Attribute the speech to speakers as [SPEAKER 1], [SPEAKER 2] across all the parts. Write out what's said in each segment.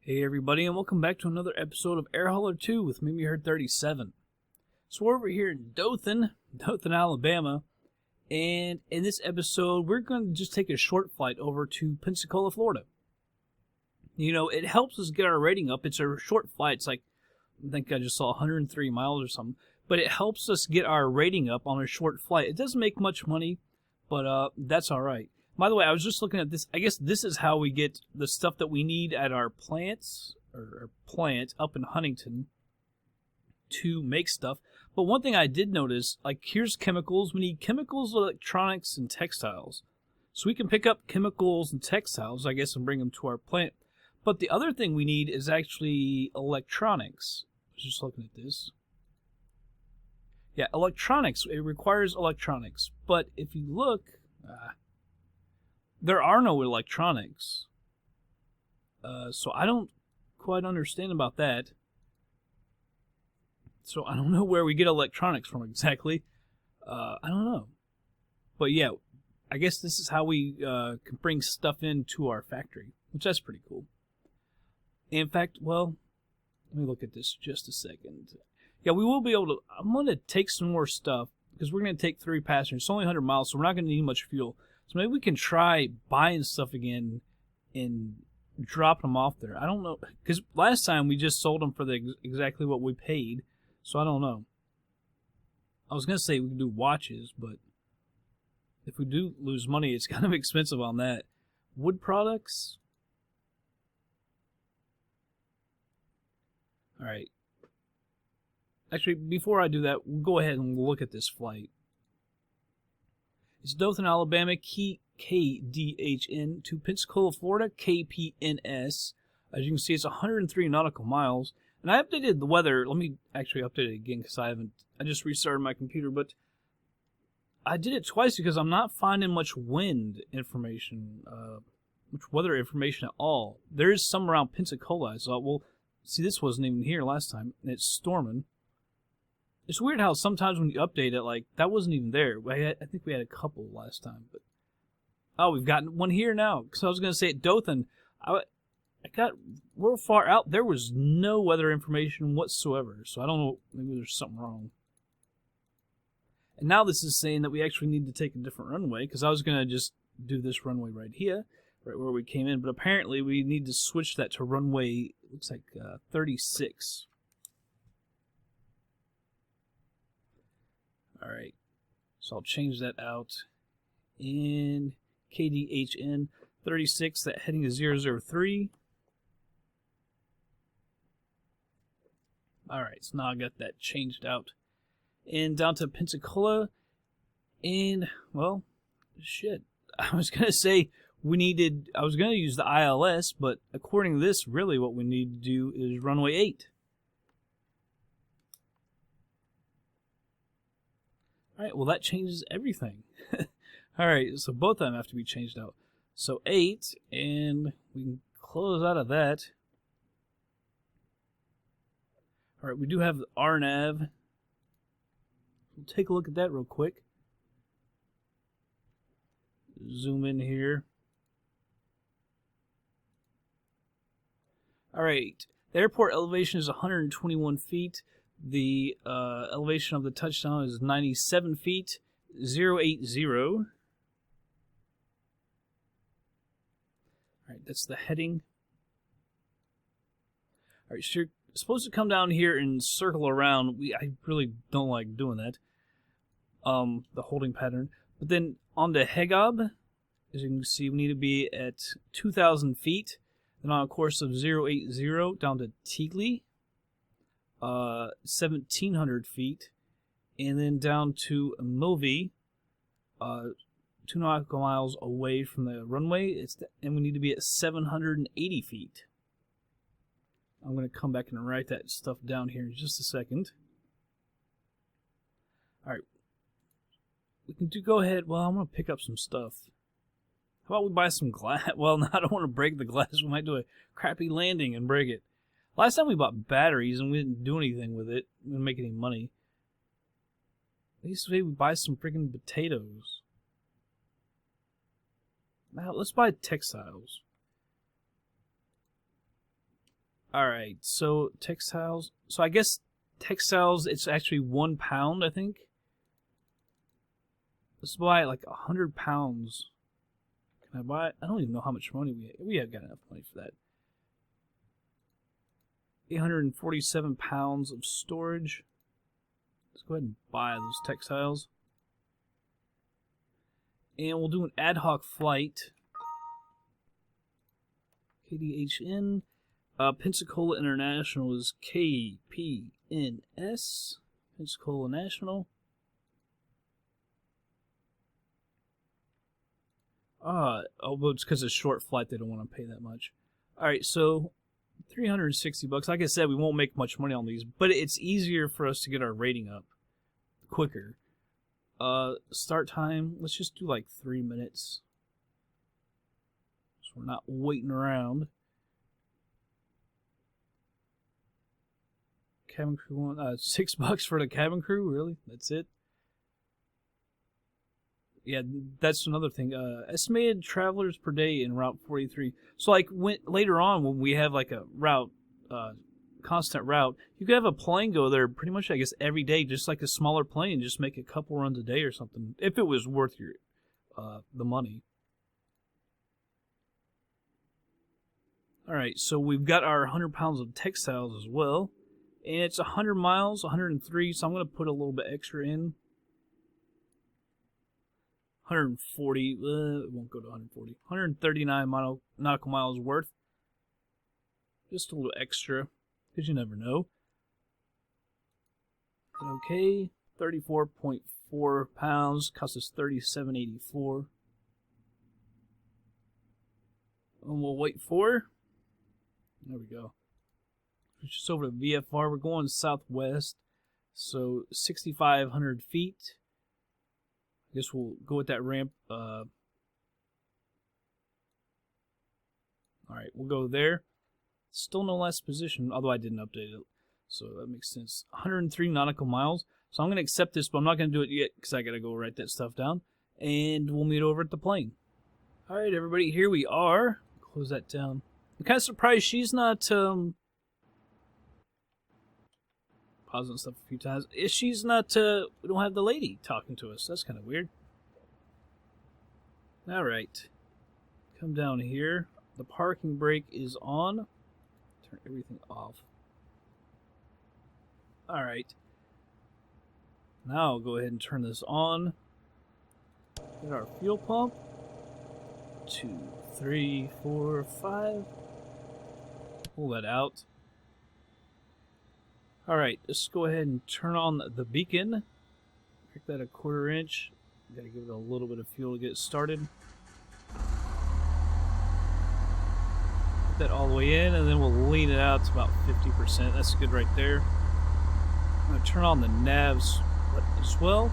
[SPEAKER 1] Hey everybody, and welcome back to another episode of Air Hauler 2 with Mimi Herd 37. So we're over here in Dothan, Alabama, and in this episode we're going to just take a short flight over to Pensacola, Florida. You know, it helps us get our rating up. It's a short flight. It's like, I think I just saw 103 miles or something, but it helps us get our rating up on a short flight. It doesn't make much money, but that's all right. By the way, I was just looking at this. I guess this is how we get the stuff that we need at our plants, or plant up in Huntington to make stuff. But one thing I did notice, like here's chemicals. We need chemicals, electronics, and textiles. So we can pick up chemicals and textiles, I guess, and bring them to our plant. But the other thing we need is actually electronics. I was just looking at this. Yeah, electronics. It requires electronics. But if you look... there are no electronics. So I don't quite understand about that. So I don't know where we get electronics from exactly. I don't know. But yeah, I guess this is how we can bring stuff into our factory, which that's pretty cool. In fact, well, let me look at this just a second. Yeah, we will be able to... I'm going to take some more stuff because we're going to take 3 passengers. It's only 100 miles, so we're not going to need much fuel. So maybe we can try buying stuff again and dropping them off there. I don't know, because last time we just sold them for exactly what we paid, so I don't know. I was going to say we could do watches, but if we do lose money, it's kind of expensive on that. Wood products? Alright. Actually, before I do that, we'll go ahead and look at this flight. It's Dothan, Alabama, KDHN to Pensacola, Florida, KPNS. As you can see, it's 103 nautical miles. And I updated the weather. Let me actually update it again because I just restarted my computer. But I did it twice because I'm not finding much wind information, much weather information at all. There is some around Pensacola. I thought, well, see, this wasn't even here last time, and it's storming. It's weird how sometimes when you update it, like, that wasn't even there. I think we had a couple last time. But oh, we've gotten one here now. Because I was going to say at Dothan, I got real far out. There was no weather information whatsoever. So I don't know. Maybe there's something wrong. And now this is saying that we actually need to take a different runway. Because I was going to just do this runway right here. Right where we came in. But apparently we need to switch that to runway, looks like 36. Alright, so I'll change that out. And KDHN 36, that heading is 003. Alright, so now I got that changed out. And down to Pensacola. And, well, shit. I was going to say I was going to use the ILS, but according to this, really what we need to do is runway 8. Alright, well that changes everything. Alright, so both of them have to be changed out. So 8, and we can close out of that. Alright, we do have the RNAV. We'll take a look at that real quick. Zoom in here. Alright, the airport elevation is 121 feet. The elevation of the touchdown is 97 feet, 080. Alright, that's the heading. Alright, so you're supposed to come down here and circle around. I really don't like doing that. The holding pattern. But then on the Hegob, as you can see, we need to be at 2,000 feet. Then on a course of 080 down to Teagley. 1,700 feet, and then down to Milvey, 2 nautical miles away from the runway, and we need to be at 780 feet. I'm going to come back and write that stuff down here in just a second. Alright, we can go ahead, well, I'm going to pick up some stuff. How about we buy some glass? Well, no, I don't want to break the glass. We might do a crappy landing and break it. Last time we bought batteries and we didn't do anything with it. We didn't make any money. At least we buy some freaking potatoes. Now, let's buy textiles. Alright, so textiles. So I guess textiles, it's actually 1 pound, I think. Let's buy like 100 pounds. Can I buy it? I don't even know how much money we have got enough money for that. 847 pounds of storage. Let's go ahead and buy those textiles. And we'll do an ad hoc flight. KDHN. Pensacola International is KPNS. Pensacola National. Oh, but it's because it's a short flight, they don't want to pay that much. Alright, so $360. Like I said, we won't make much money on these, but it's easier for us to get our rating up quicker. Start time, let's just do like 3 minutes. So we're not waiting around. Cabin crew one, $6 for the cabin crew, really? That's it? Yeah, that's another thing. Estimated travelers per day in Route 43. So, like, later on, when we have, like, a route, constant route, you could have a plane go there pretty much, I guess, every day, just like a smaller plane, just make a couple runs a day or something, if it was worth your, the money. Alright, so we've got our 100 pounds of textiles as well. And it's 100 miles, 103, so I'm going to put a little bit extra in. 140, it won't go to 140. 139 nautical miles worth. Just a little extra, because you never know. Okay, 34.4 pounds, cost us $37.84. And we'll wait for. There we go. Just over to VFR, we're going southwest, so 6,500 feet. I guess we'll go with that ramp. Alright, we'll go there. Still no last position, although I didn't update it, so that makes sense. 103 nautical miles. So I'm going to accept this, but I'm not going to do it yet because I got to go write that stuff down. And we'll meet over at the plane. Alright, everybody, here we are. Close that down. I'm kind of surprised she's not, pausing stuff a few times. She's not, we don't have the lady talking to us. That's kind of weird. Alright. Come down here. The parking brake is on. Turn everything off. Alright. Now I'll go ahead and turn this on. Get our fuel pump. 2, 3, 4, 5. Pull that out. Alright, let's go ahead and turn on the beacon. Pick that a 1/4 inch. Gotta give it a little bit of fuel to get it started. Put that all the way in, and then we'll lean it out to about 50%. That's good right there. I'm gonna turn on the navs as well.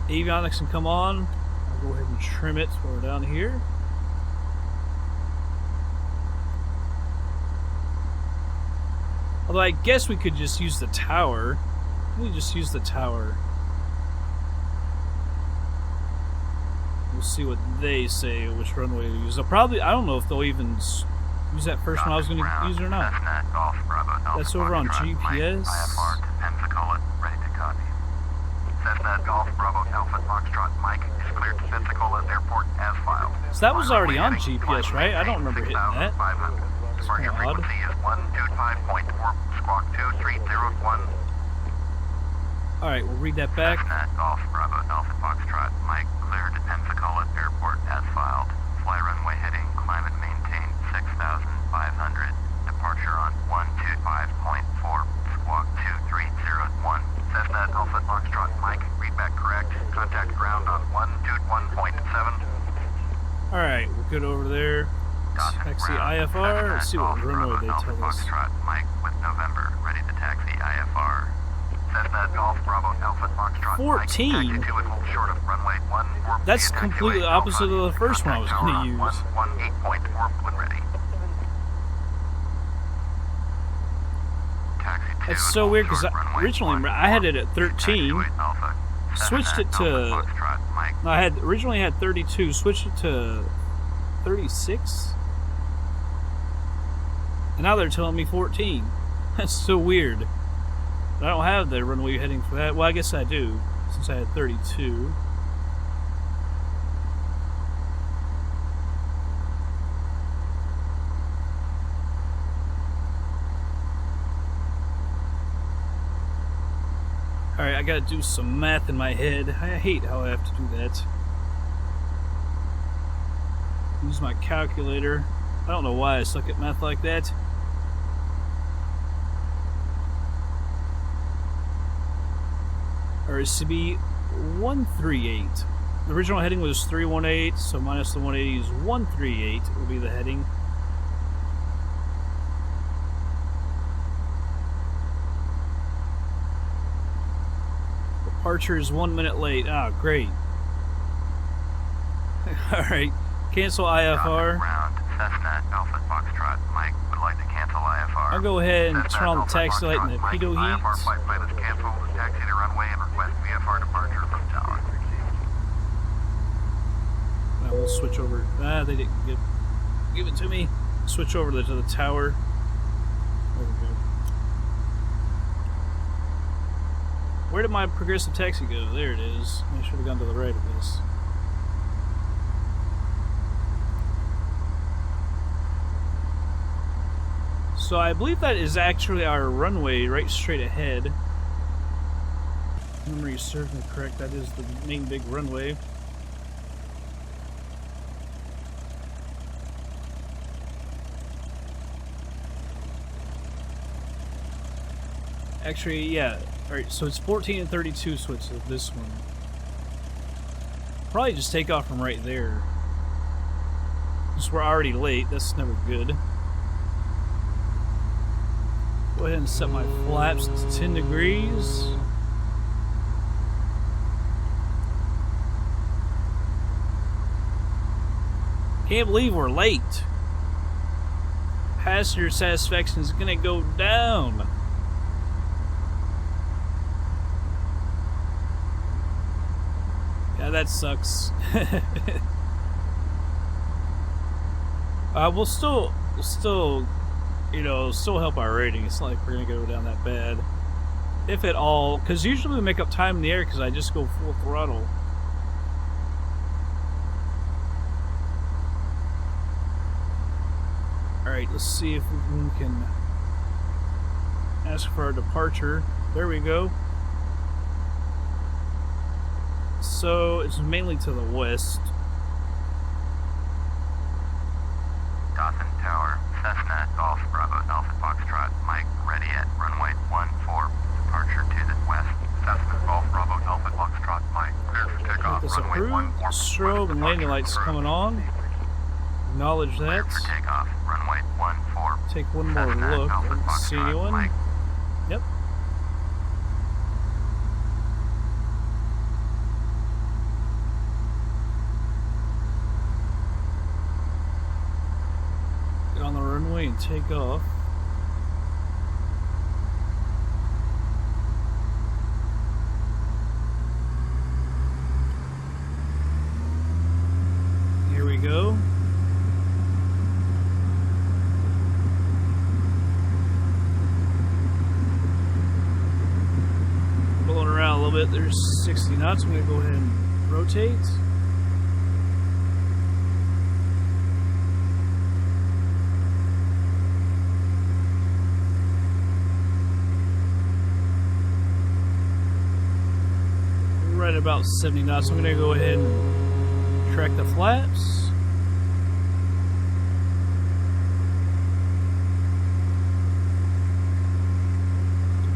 [SPEAKER 1] Avionics can come on. I'll go ahead and trim it while we're down here. Although I guess we could just use the tower. Let me just use the tower. We'll see what they say, which runway to use. They'll probably, I don't know if they'll even use that first one I was going to use it or not. That's over on GPS.
[SPEAKER 2] IFR to Pensacola, ready to copy. Cessna Golf Bravo Alpha Foxtrot Mike is cleared to Pensacola Airport as filed.
[SPEAKER 1] So that was already on GPS, right? I don't remember hitting that.
[SPEAKER 2] Departure frequency is 125.4, squawk 2301.
[SPEAKER 1] Alright, we'll read that back.
[SPEAKER 2] Cessna Golf Bravo Alpha Foxtrot Mike cleared to Pensacola Airport as filed. Fly runway heading, climb and maintain 6,500. Departure on 125.4, squawk 2301. Cessna Alpha Foxtrot Mike, read back correct. Contact ground on 121.7.
[SPEAKER 1] Alright, we're good over there. Taxi IFR. Let's see what runway they tell us.
[SPEAKER 2] Foxtrot Mike with November, ready to taxi IFR. Cessna Golf Bravo Alpha Foxtrot
[SPEAKER 1] 14?
[SPEAKER 2] Mike, taxi to and hold short of runway 14.
[SPEAKER 1] That's completely opposite of the first one I was going to use.
[SPEAKER 2] 118.4 when ready. Taxi 2
[SPEAKER 1] That's so weird because originally I had it at 13. Switched it to. No, I had originally had 32. Switched it to 36. And now they're telling me 14. That's so weird. I don't have the runway heading for that. Well, I guess I do, since I had 32. Alright, I gotta do some math in my head. I hate how I have to do that. Use my calculator. I don't know why I suck at math like that. RSCB 138. The original heading was 318, so minus the 180 is 138 will be the heading. Departure is 1 minute late. Ah, great. Alright, cancel IFR.
[SPEAKER 2] Ground, Cessna, Alpha Foxtrot, Mike would like to cancel IFR.
[SPEAKER 1] I'll go ahead and turn on the taxi light and the pitot heat.
[SPEAKER 2] IFR flight plan is canceled. Taxi to runway and request VFR departure from tower.
[SPEAKER 1] Now we'll switch over. Ah, they didn't give it to me. Switch over to the tower. There we go. Where did my progressive taxi go? There it is. I should have gone to the right of this. So I believe that is actually our runway right straight ahead. If memory serves me correct, that is the main big runway. Actually, yeah. Alright, so it's 14 and 32, so it's this one. Probably just take off from right there. Since we're already late, that's never good. Go ahead and set my flaps to 10 degrees. Can't believe we're late. Passenger satisfaction is gonna go down. Yeah, that sucks. We'll still, you know, still help our rating. It's not like we're gonna go down that bad, if at all. Because usually we make up time in the air because I just go full throttle. All right, let's see if we can ask for our departure. There we go. So it's mainly to the west.
[SPEAKER 2] Dothan Tower, Cessna, Golf, Bravo, Alpha Foxtrot, Mike, ready at runway 14, departure to the west. Cessna, Golf, Bravo, Alpha Foxtrot, Mike, clear for takeoff,
[SPEAKER 1] This
[SPEAKER 2] runway
[SPEAKER 1] approved.
[SPEAKER 2] 14.
[SPEAKER 1] Strobe and landing lights coming on. Acknowledge
[SPEAKER 2] Clear
[SPEAKER 1] that.
[SPEAKER 2] for takeoff, runway 14.
[SPEAKER 1] Take one more
[SPEAKER 2] Cessna,
[SPEAKER 1] look.
[SPEAKER 2] Alpha
[SPEAKER 1] I don't see
[SPEAKER 2] Foxtrot,
[SPEAKER 1] anyone.
[SPEAKER 2] Mike.
[SPEAKER 1] Yep. Get on the runway and take off. Here we go. Rolling around a little bit. There's 60 knots. I'm going to go ahead and rotate. Right about 70 knots. I'm going to go ahead and track the flaps.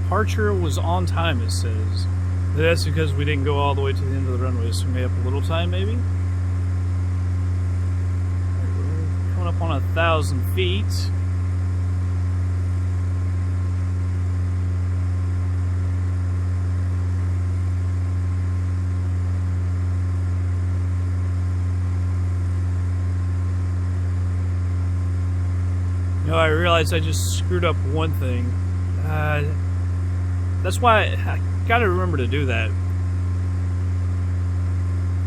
[SPEAKER 1] Departure was on time, it says. That's because we didn't go all the way to the end of the runway, so we may have a little time, maybe. We're coming up on 1,000 feet. You know, I realized I just screwed up one thing. That's why I gotta remember to do that.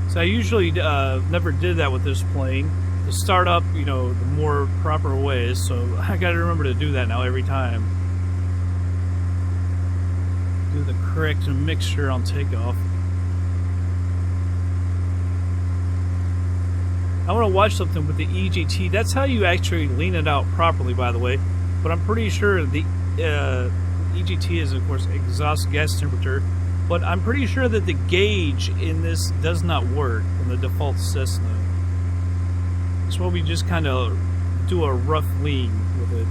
[SPEAKER 1] So I usually never did that with this plane. to start up, you know, the more proper ways. So I got to remember to do that now every time. Do the correct mixture on takeoff. I want to watch something with the EGT. That's how you actually lean it out properly, by the way. But I'm pretty sure the EGT is, of course, exhaust gas temperature. But I'm pretty sure that the gauge in this does not work in the default Cessna. That's why we just kind of do a rough lean with it.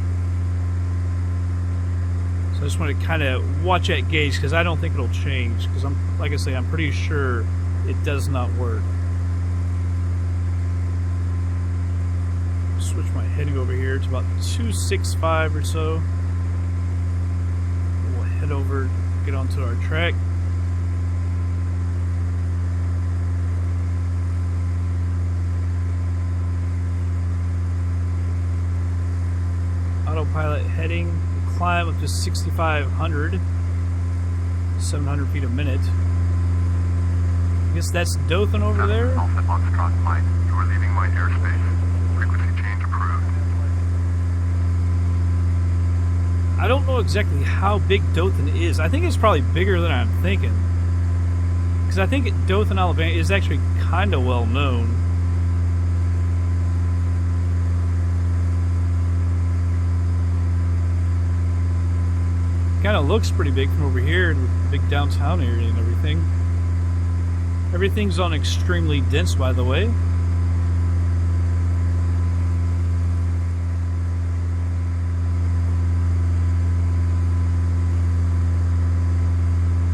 [SPEAKER 1] So I just want to kind of watch that gauge because I don't think it'll change. Because like I say, I'm pretty sure it does not work. Switch my heading over here to about 265 or so. We'll head over, get onto our track. Autopilot heading, we'll climb up to 6,500, 700 feet a minute. I guess that's Dothan over there.
[SPEAKER 2] Alpha Foxtrot Mike, you are leaving my airspace. Frequency change approved.
[SPEAKER 1] I don't know exactly how big Dothan is. I think it's probably bigger than I'm thinking. Because I think Dothan, Alabama is actually kind of well known. Kind of looks pretty big from over here, with the big downtown area and everything. Everything's on extremely dense, by the way.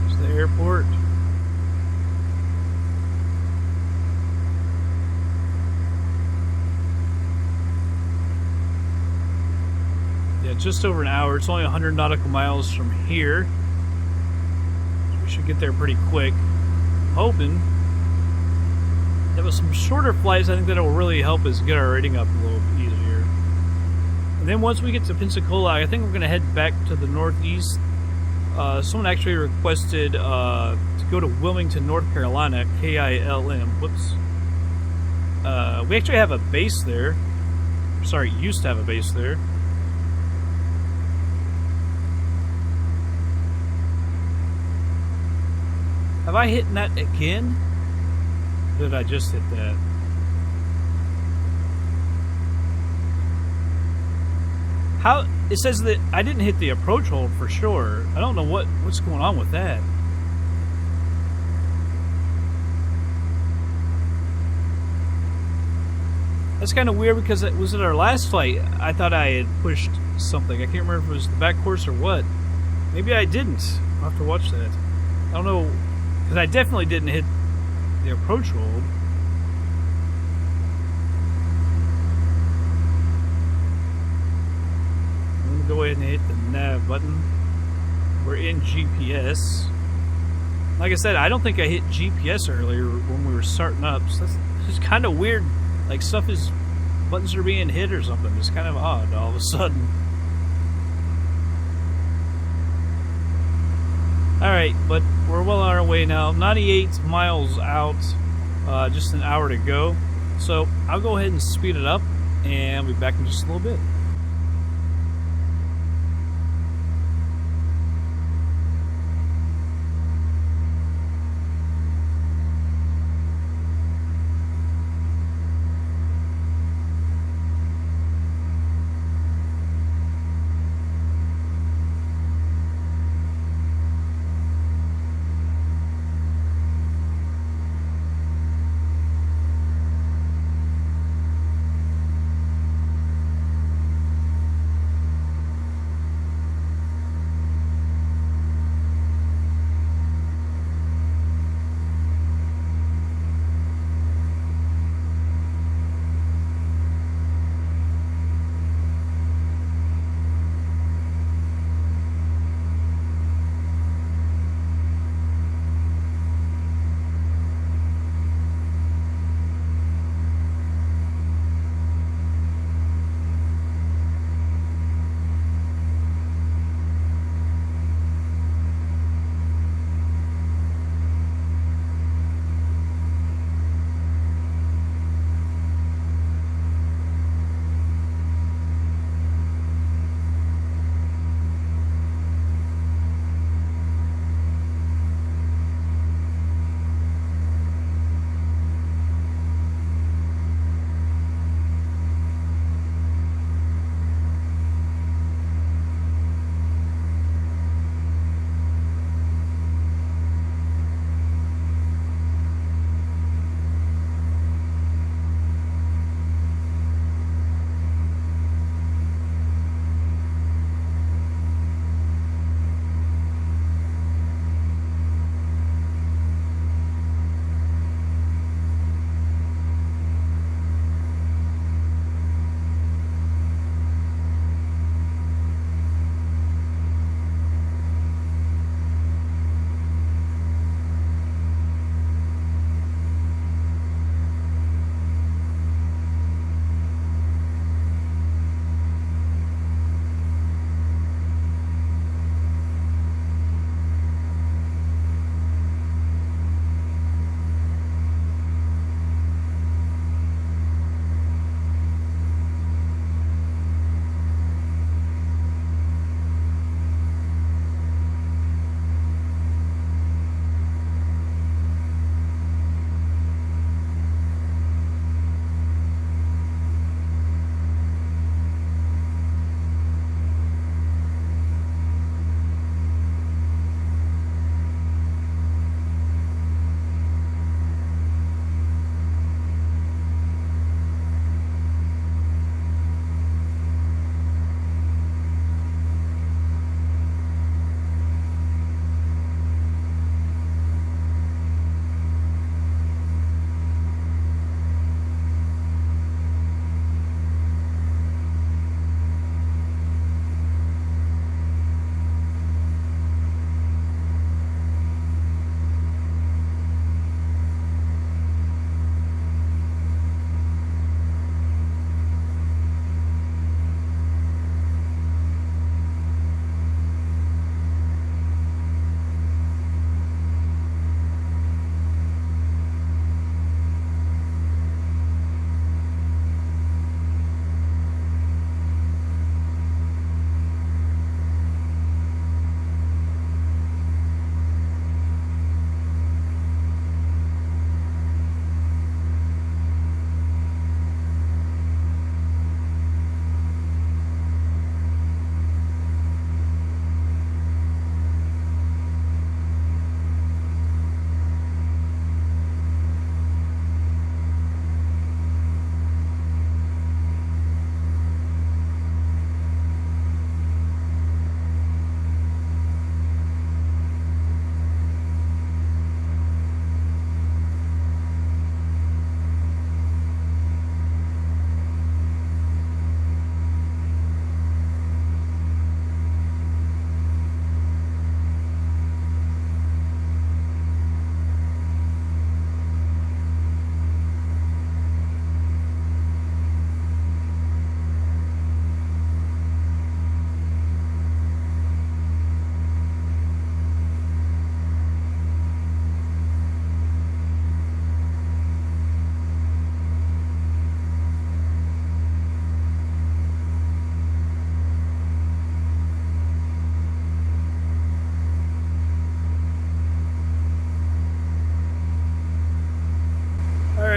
[SPEAKER 1] There's the airport. Yeah, just over an hour. It's only 100 nautical miles from here. So we should get there pretty quick. Hoping. There was some shorter flights. I think that will really help us get our rating up a little bit easier. And then once we get to Pensacola, I think we're going to head back to the northeast. Someone actually requested to go to Wilmington, North Carolina, KILM. Whoops. We actually have a base there. Sorry, used to have a base there. Have I hit that again? Or did I just hit that? How it says that I didn't hit the approach hold for sure. I don't know what's going on with that. That's kind of weird because it was at our last flight. I thought I had pushed something. I can't remember if it was the back course or what. Maybe I didn't. I'll have to watch that. I don't know. Because I definitely didn't hit the approach hold. I'm going to go ahead and hit the nav button. We're in GPS. Like I said, I don't think I hit GPS earlier when we were starting up. So that's just kind of weird. Like buttons are being hit or something. It's kind of odd all of a sudden. Alright, but we're well on our way now. 98 miles out, just an hour to go. So I'll go ahead and speed it up, and I'll be back in just a little bit.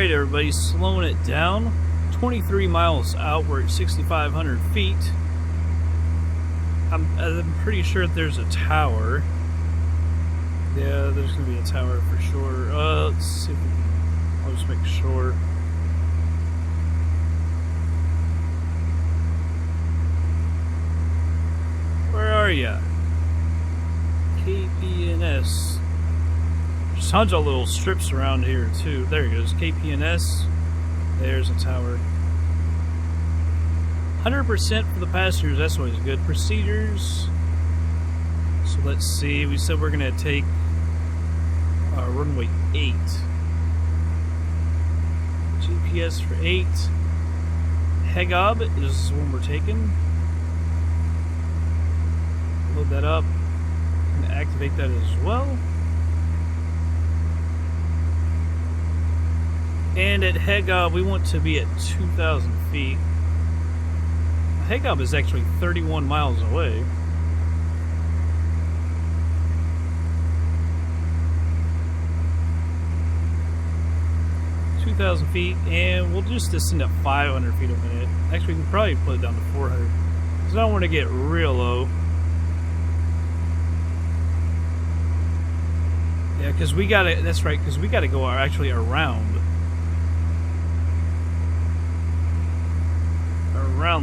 [SPEAKER 1] Alright everybody, slowing it down. 23 miles out, we're at 6,500 feet. I'm pretty sure there's a tower. Yeah, there's going to be a tower for sure. Let's see if we can... I'll just make sure. Where are ya? KPNS. There's tons of little strips around here too. There it goes. KPNS. There's a tower. 100% for the passengers. That's always good. Procedures. So let's see. We said we're going to take runway 8. GPS for 8. Hegob is the one we're taking. Load that up. I'm going to activate that as well. And at Hegob, we want to be at 2,000 feet. Hegob is actually 31 miles away. feet, and we'll just descend at 500 feet a minute. Actually, we can probably put it down to 400. Because I don't want to get real low. Yeah, because we gotta, that's right, because we gotta go actually around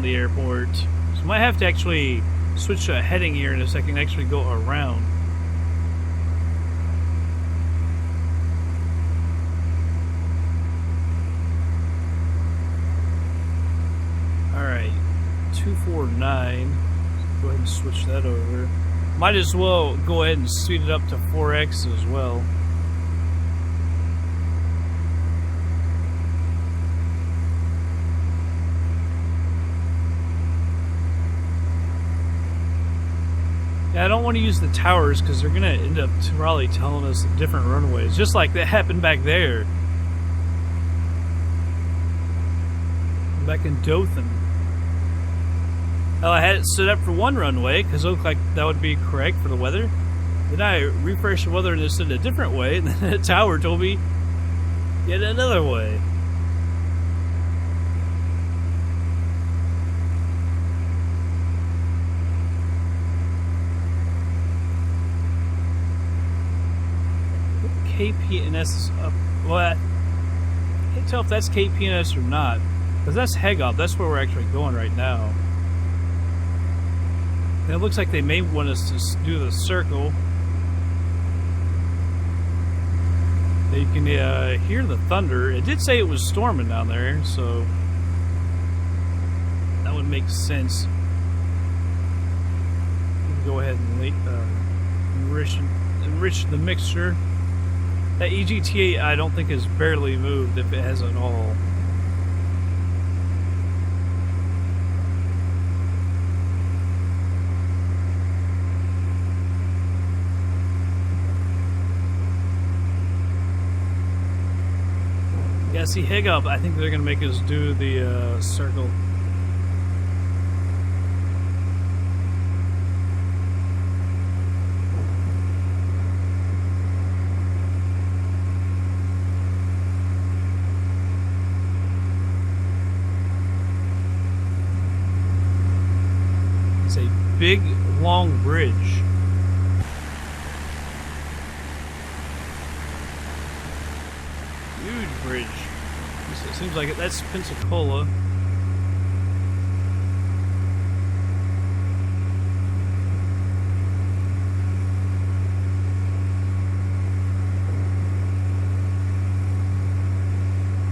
[SPEAKER 1] the airport. So might have to actually switch to a heading here in a second, actually go around. Alright, 249. Go ahead and switch that over. Might as well go ahead and speed it up to 4x as well. Yeah, I don't want to use the towers because they're going to end up probably telling us different runways. Just like that happened back there. Back in Dothan. Well, I had it set up for one runway because it looked like that would be correct for the weather. Then I refreshed the weather and it said a different way. And then the tower told me yet another way. KPNS is up. Well, I can't tell if that's KPNS or not. Because that's Hegob. That's where we're actually going right now. And it looks like they may want us to do the circle. You can hear the thunder. It did say it was storming down there, so that would make sense. We can go ahead and enrich the mixture. That EGTA, I don't think has barely moved, if it has at all. Yeah, see, Hegob, I think they're going to make us do the circle. It's a big, long bridge. Huge bridge. It seems like that's Pensacola.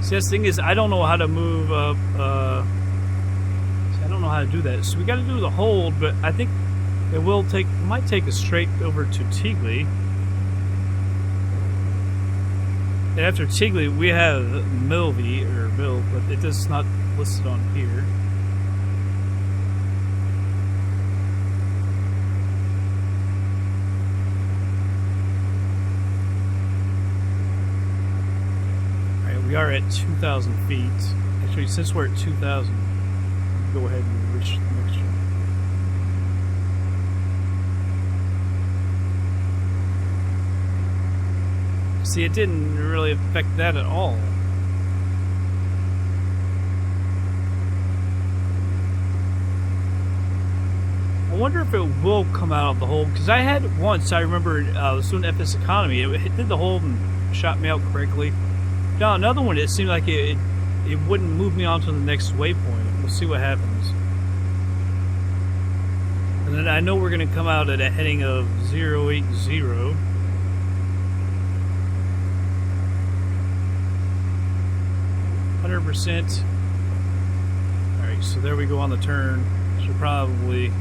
[SPEAKER 1] See, the thing is, I don't know how to move up. I don't know how to do that. So we got to do the hold, but I think it might take us straight over to Tigli. And after Tigli, we have Milvey, but it is not listed on here. Alright, we are at 2,000 feet. Actually, since we're at 2,000, go ahead and reach the mixture. See, it didn't really affect that at all. wonder if it will come out of the hole, because I had once, I remember I was doing FS Economy, it did the hole and shot me out correctly. Now another one, it seemed like it wouldn't move me on to the next waypoint. We'll see what happens. And then I know we're going to come out at a heading of 080. 100%. Alright, so there we go on the turn. Should probably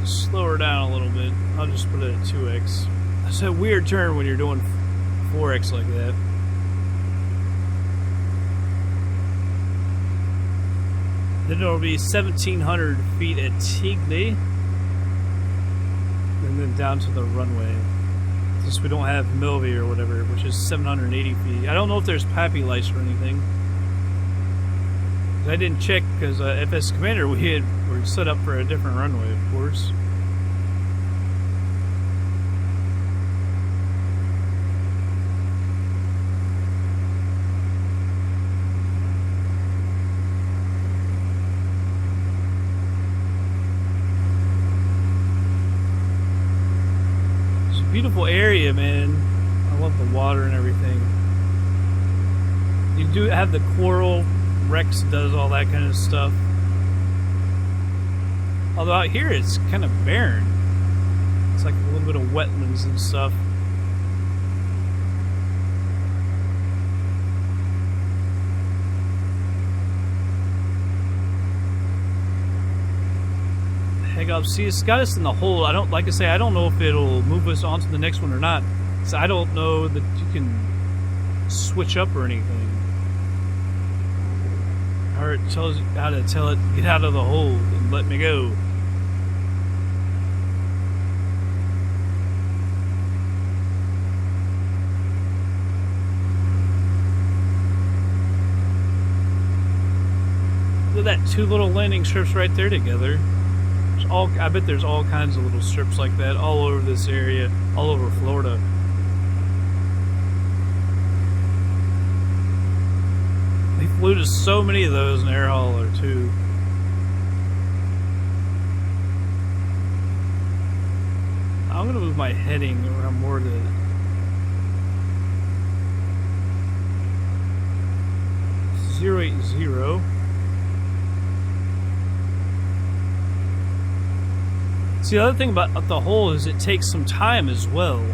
[SPEAKER 1] slow her down a little bit. I'll just put it at 2x. It's a weird turn when you're doing 4x like that. Then it'll be 1,700 feet at Tigley. And then down to the runway. Since we don't have Milby or whatever, which is 780 feet. I don't know if there's PAPI lights or anything. I didn't check because FS Commander we're set up for a different runway, of course. It's a beautiful area, man. I love the water and everything. You do have the coral. Rex does all that kind of stuff. Although out here it's kind of barren. It's like a little bit of wetlands and stuff. Heck up. See, it's got us in the hole. I don't, like I say, I don't know if it'll move us on to the next one or not. So I don't know that you can switch up or anything. Or it tells you how to tell it, get out of the hole and let me go. Look at that, two little landing strips right there together. I bet there's all kinds of little strips like that all over this area, all over Florida. They flew to so many of those in Air Hauler too. I'm gonna move my heading around more to 080. See, the other thing about the hole is it takes some time as well.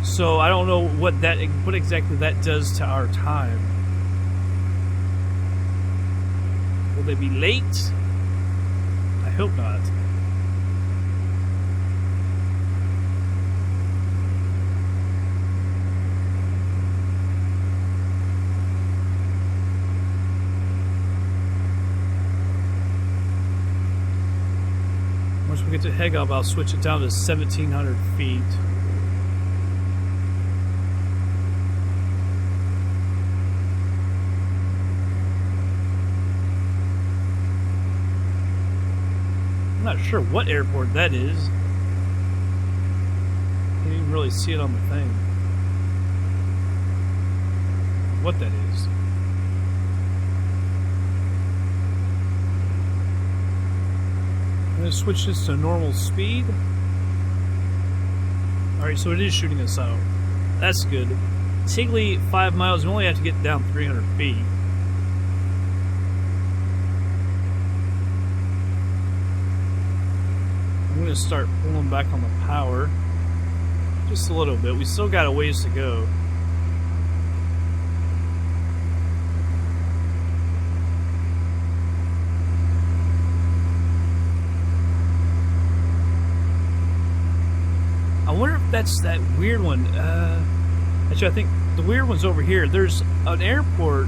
[SPEAKER 1] So I don't know what exactly that does to our time. Will they be late? I hope not. Once we get to Hegab, I'll switch it down to 1,700 feet. I'm not sure what airport that is. Can't even really see it on the thing. What that is. I'm going to switch this to normal speed. Alright, so it is shooting us out. That's good. Tigley, 5 miles. We only have to get down 300 feet. I'm going to start pulling back on the power. Just a little bit. We still got a ways to go. I wonder if that's that weird one. Actually, I think the weird one's over here. There's an airport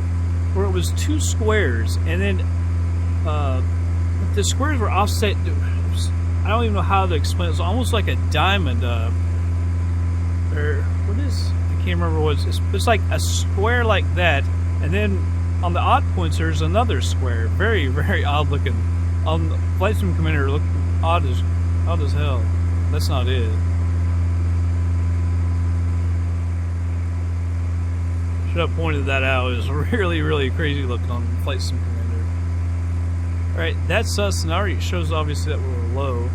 [SPEAKER 1] where it was 2 squares, and then the squares were offset. I don't even know how to explain it. It's almost like a diamond. Or what is? I can't remember what it's like a square like that, and then on the odd points there's another square. Very, very odd looking. On the FlightSim Commander, look odd as hell. That's not it. Should have pointed that out. It was really, really crazy looking on FlightSim Commander. Alright, that's us, and already shows obviously that we're low.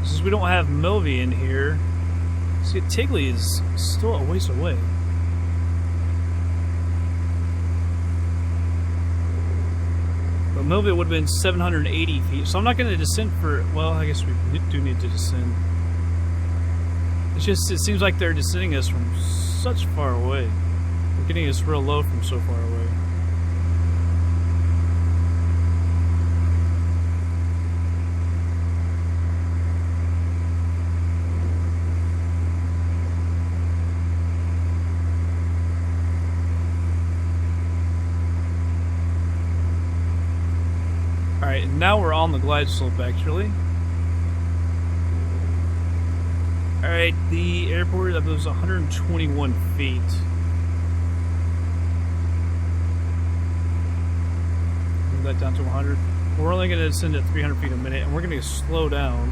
[SPEAKER 1] Since we don't have Milvey in here, see, Tigley is still a ways away. But Milvey would have been 780 feet, so I'm not going to descend for, well, I guess we do need to descend. It's just, it seems like they're descending us from such far away. They're getting us real low from so far away. Alright, now we're on the glide slope actually. Alright, the airport that was 121 feet. Move that down to 100. We're only going to descend at 300 feet a minute, and we're going to slow down.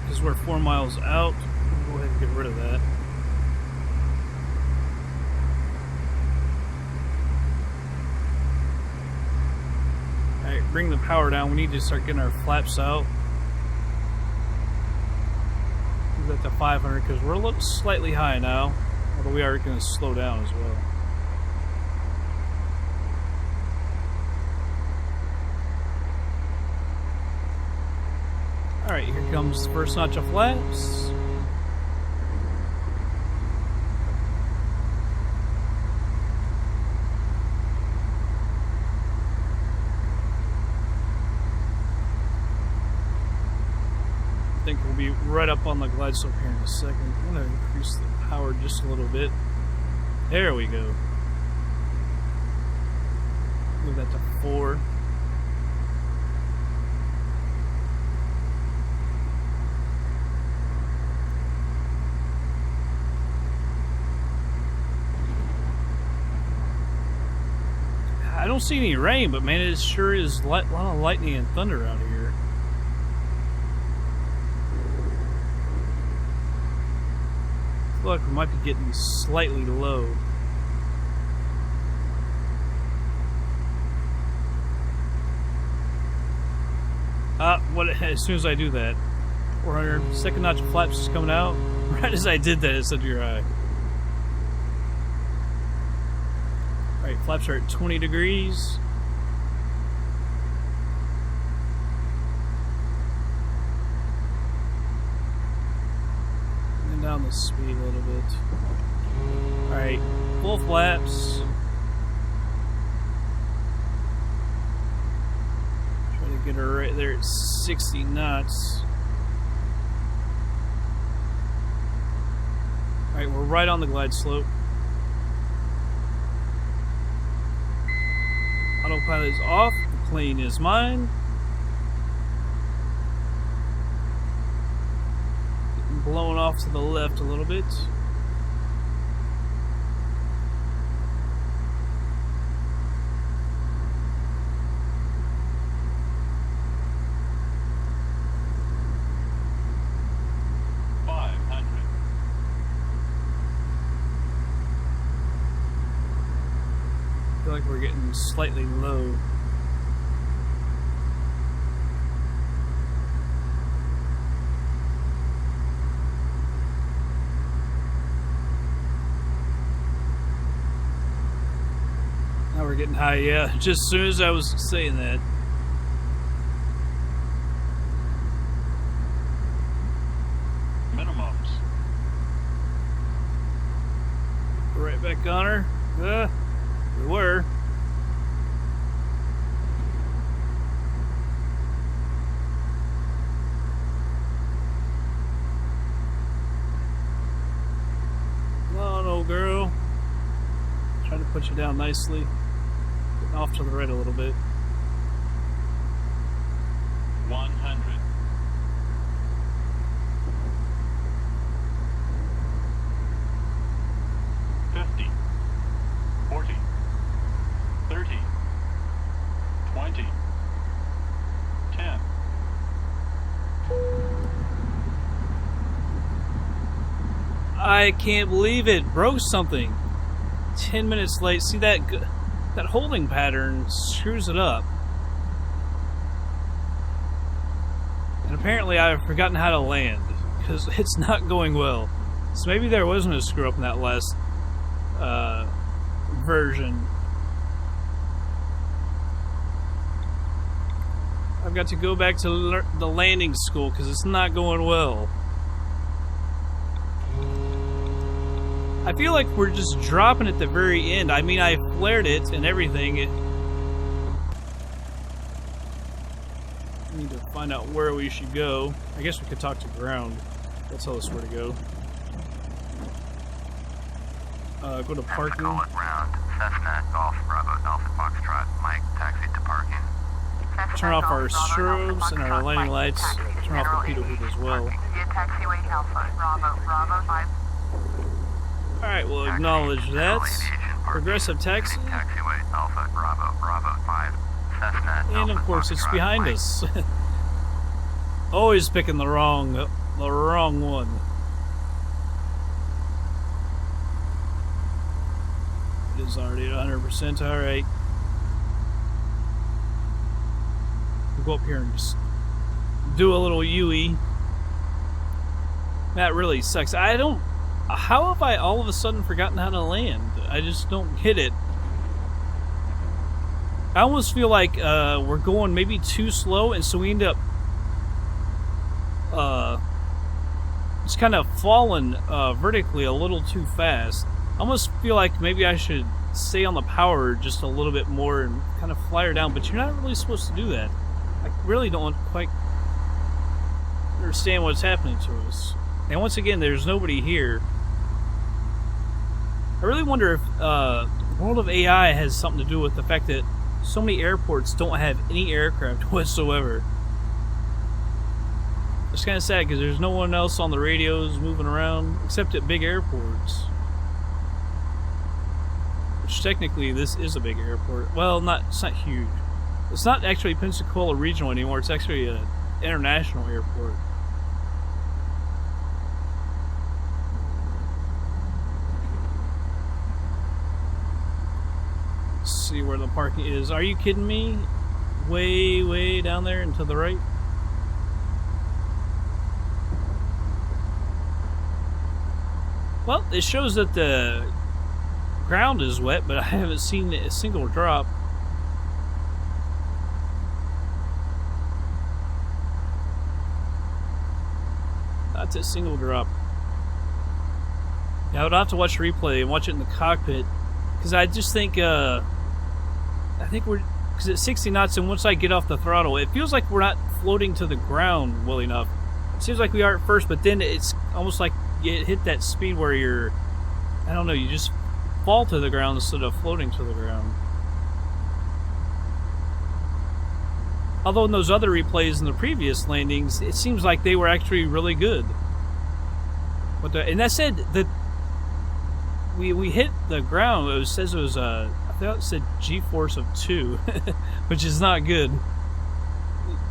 [SPEAKER 1] Because we're 4 miles out. We'll go ahead and get rid of that. Alright, bring the power down. We need to start getting our flaps out. Move that to 500 because we're a little slightly high now. Although we are going to slow down as well. Alright, here comes the first notch of flaps. I think we'll be right up on the glide slope here in a second. I'm going to increase the power just a little bit. There we go. Move that to 4. I don't see any rain, but man, it sure is a lot of lightning and thunder out here. I feel like we might be getting slightly low. As soon as I do that, 400, second notch of flaps is coming out. Right as I did that, it said you're high. Alright, flaps are at 20 degrees. And down the speed a little bit. Alright, full flaps. Try to get her right there at 60 knots. Alright, we're right on the glide slope. Autopilot is off, the plane is mine. Getting blown off to the left a little bit. I feel like we're getting slightly low. Now we're getting high, yeah. Just as soon as I was saying that.
[SPEAKER 3] Minimums.
[SPEAKER 1] Right back on her. We were. Come on, old girl. Trying to put you down nicely. Getting off to the right a little bit.
[SPEAKER 3] 100. 50. 40. 30, 20, 10.
[SPEAKER 1] I can't believe it. Broke something. 10 minutes late. See, that holding pattern screws it up. And apparently I've forgotten how to land, because it's not going well. So maybe there wasn't a screw up in that last version. I've got to go back to the landing school because it's not going well. I feel like we're just dropping at the very end. I mean, I flared it and everything. I need to find out where we should go. I guess we could talk to ground. That's how this where to go. Go to parking.
[SPEAKER 2] Pensacola ground, Cessna, Golf, Bravo, Alpha, Foxtrot, Mike, taxi to parking.
[SPEAKER 1] Turn off our strobes and our landing lights. Turn off the pitot hood as well.
[SPEAKER 2] Taxiway Alpha, Bravo, Bravo 5.
[SPEAKER 1] Alright, we'll acknowledge that. Progressive taxi.
[SPEAKER 2] Taxiway Alpha, Bravo, Bravo 5. Cessna,
[SPEAKER 1] And of course it's behind us. Always picking the wrong one. It is already at 100%, alright. We'll go up here and just do a little UE. That really sucks. How have I all of a sudden forgotten how to land? I just don't get it. I almost feel like we're going maybe too slow, and so we end up just kind of falling vertically a little too fast. I almost feel like maybe I should stay on the power just a little bit more and kind of fly her down, but you're not really supposed to do that. I really don't quite understand what's happening to us. And once again, there's nobody here. I really wonder if the world of AI has something to do with the fact that so many airports don't have any aircraft whatsoever. It's kind of sad because there's no one else on the radios moving around except at big airports. Which technically this is a big airport. Well, it's not huge. It's not actually Pensacola Regional anymore. It's actually an international airport. Let's see where the parking is. Are you kidding me? Way, way down there and to the right. Well, it shows that the ground is wet, but I haven't seen a single drop. Not a single drop. Yeah, I would have to watch the replay and watch it in the cockpit, because I just think, because it's 60 knots, and once I get off the throttle, it feels like we're not floating to the ground well enough. It seems like we are at first, but then it's almost like you hit that speed where you're, I don't know, you just fall to the ground instead of floating to the ground. Although in those other replays in the previous landings, it seems like they were actually really good. And that said, that we hit the ground. It says it was I thought it said G-force of 2, which is not good.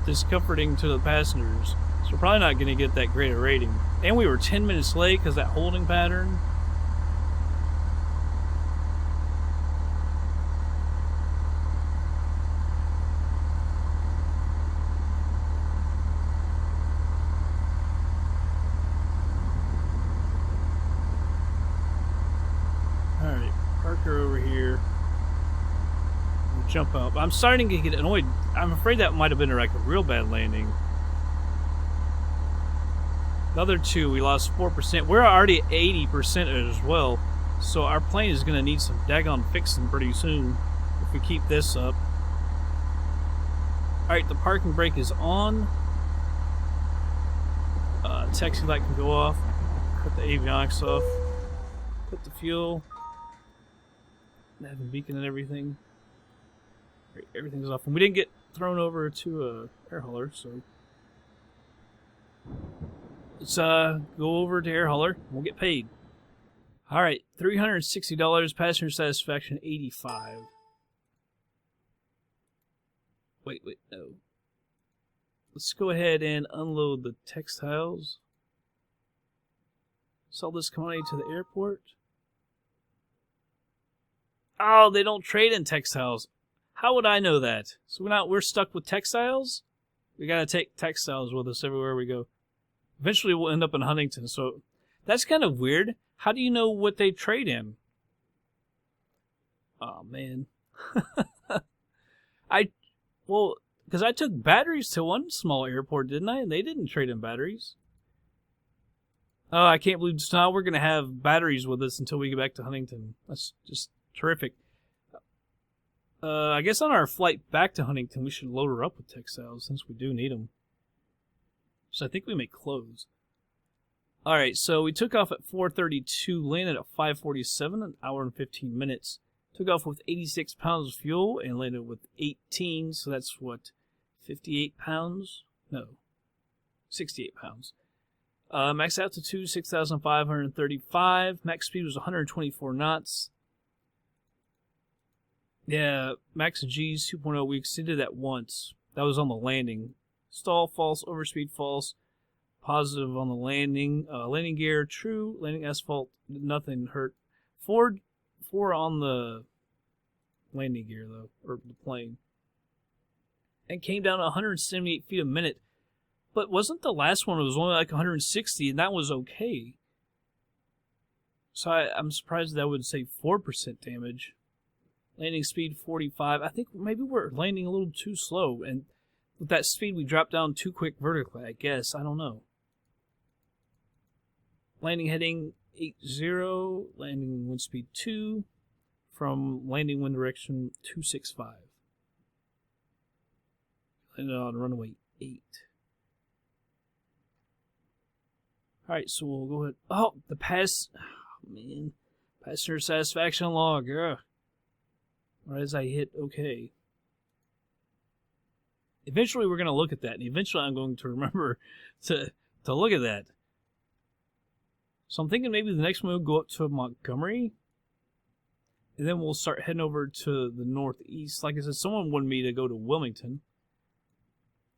[SPEAKER 1] Discomforting to the passengers. So we're probably not going to get that great a rating. And we were 10 minutes late because that holding pattern. Alright, park her over here. Jump up. I'm starting to get annoyed. I'm afraid that might have been like a real bad landing. The other two, we lost 4%. We're already at 80% as well. So our plane is going to need some daggone fixing pretty soon if we keep this up. Alright, the parking brake is on. Taxi light can go off. Put the avionics off. Put the fuel. Have the beacon and everything. Right, everything's off. And we didn't get thrown over to a air hauler, so let's go over to air hauler. We'll get paid. Alright, $360, passenger satisfaction 85. Wait, no. Let's go ahead and unload the textiles. Sell this commodity to the airport. Oh, they don't trade in textiles. How would I know that? So we're stuck with textiles? We gotta take textiles with us everywhere we go. Eventually we'll end up in Huntington, so that's kind of weird. How do you know what they trade in? Oh, man. Because I took batteries to one small airport, didn't I? And they didn't trade in batteries. Oh, I can't believe just now we're going to have batteries with us until we get back to Huntington. That's just terrific. I guess on our flight back to Huntington, we should load her up with textiles since we do need them. So I think we make clothes. Alright, so we took off at 4:32, landed at 5:47, an hour and 15 minutes. Took off with 86 pounds of fuel and landed with 18, so that's what, 58 pounds? No, 68 pounds. Max altitude, 6,535. Max speed was 124 knots. Yeah, max G's 2.0, we exceeded that once. That was on the landing. Stall, false. Overspeed, false. Positive on the landing. Landing gear, true. Landing asphalt, nothing hurt. Four on the landing gear, though, or the plane. And came down to 178 feet a minute. But wasn't the last one, it was only like 160, and that was okay. So I'm surprised that would say 4% damage. Landing speed 45. I think maybe we're landing a little too slow, and with that speed we dropped down too quick vertically, I guess. I don't know. Landing heading 80. Landing wind speed 2. From landing wind direction 265. Landed on runway 8. Alright, so we'll go ahead. Oh, the man. Passenger satisfaction log. Right as I hit OK. Eventually we're going to look at that, and eventually I'm going to remember to look at that. So I'm thinking maybe the next one we'll go up to Montgomery, and then we'll start heading over to the northeast. Like I said, someone wanted me to go to Wilmington.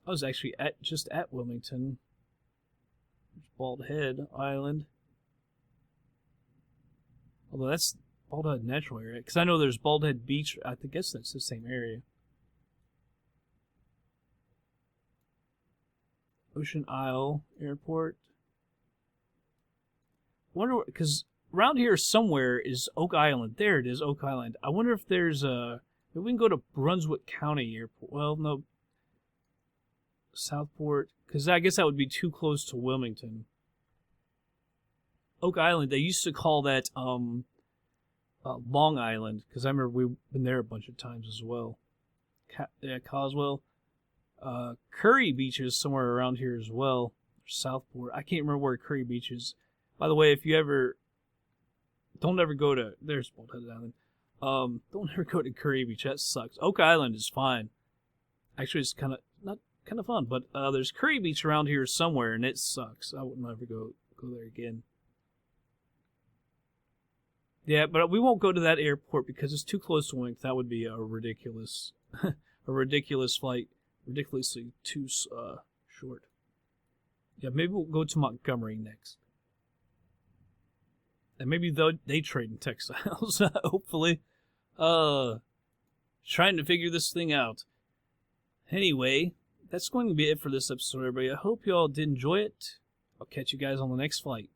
[SPEAKER 1] I was actually just at Wilmington. Bald Head Island. Although that's Bald Head Natural Area. Because I know there's Bald Head Beach. I guess that's the same area. Ocean Isle Airport. Wonder, because around here somewhere is Oak Island. There it is, Oak Island. I wonder if there's maybe we can go to Brunswick County Airport. Well, no. Southport. Because I guess that would be too close to Wilmington. Oak Island, they used to call that Long Island. Because I remember we've been there a bunch of times as well. Coswell. Curry Beach is somewhere around here as well. Southport. I can't remember where Curry Beach is. By the way, if you ever... Don't ever go to... There's Bald Head Island. Don't ever go to Curry Beach. That sucks. Oak Island is fine. Actually, it's kind of... Not kind of fun, but there's Curry Beach around here somewhere, and it sucks. I wouldn't ever go there again. Yeah, but we won't go to that airport because it's too close to Wilmington. That would be a ridiculous... a ridiculous flight. Ridiculously too short. Yeah, maybe we'll go to Montgomery next. And maybe they trade in textiles, hopefully. Trying to figure this thing out. Anyway, that's going to be it for this episode, everybody. I hope you all did enjoy it. I'll catch you guys on the next flight.